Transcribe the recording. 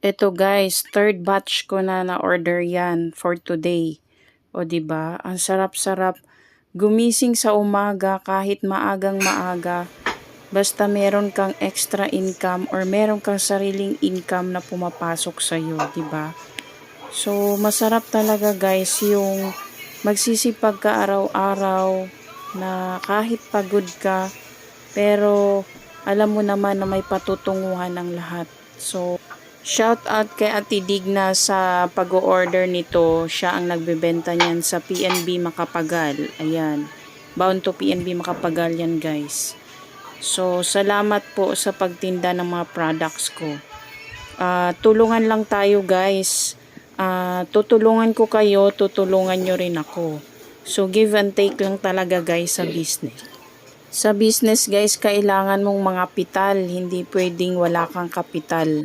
Ito guys, third batch ko na na-order yan for today. O diba? Ang sarap-sarap gumising sa umaga kahit maagang maaga. Basta meron kang extra income or meron kang sariling income na pumapasok sa'yo, diba? So, masarap talaga guys yung magsisipag ka araw-araw na kahit pagod ka, pero alam mo naman na may patutunguhan ang lahat. So, shout out kay Ate Digna sa pag-order nito. Siya ang nagbebenta niyan sa PNB Makapagal. Ayan. Bound to PNB Makapagal yan guys. So, salamat po sa pagtinda ng mga products ko. Tulungan lang tayo guys. Tutulungan ko kayo, tutulungan nyo rin ako. So, give and take lang talaga guys sa business. Sa business guys, kailangan mong mga kapital. Hindi pwedeng wala kang kapital.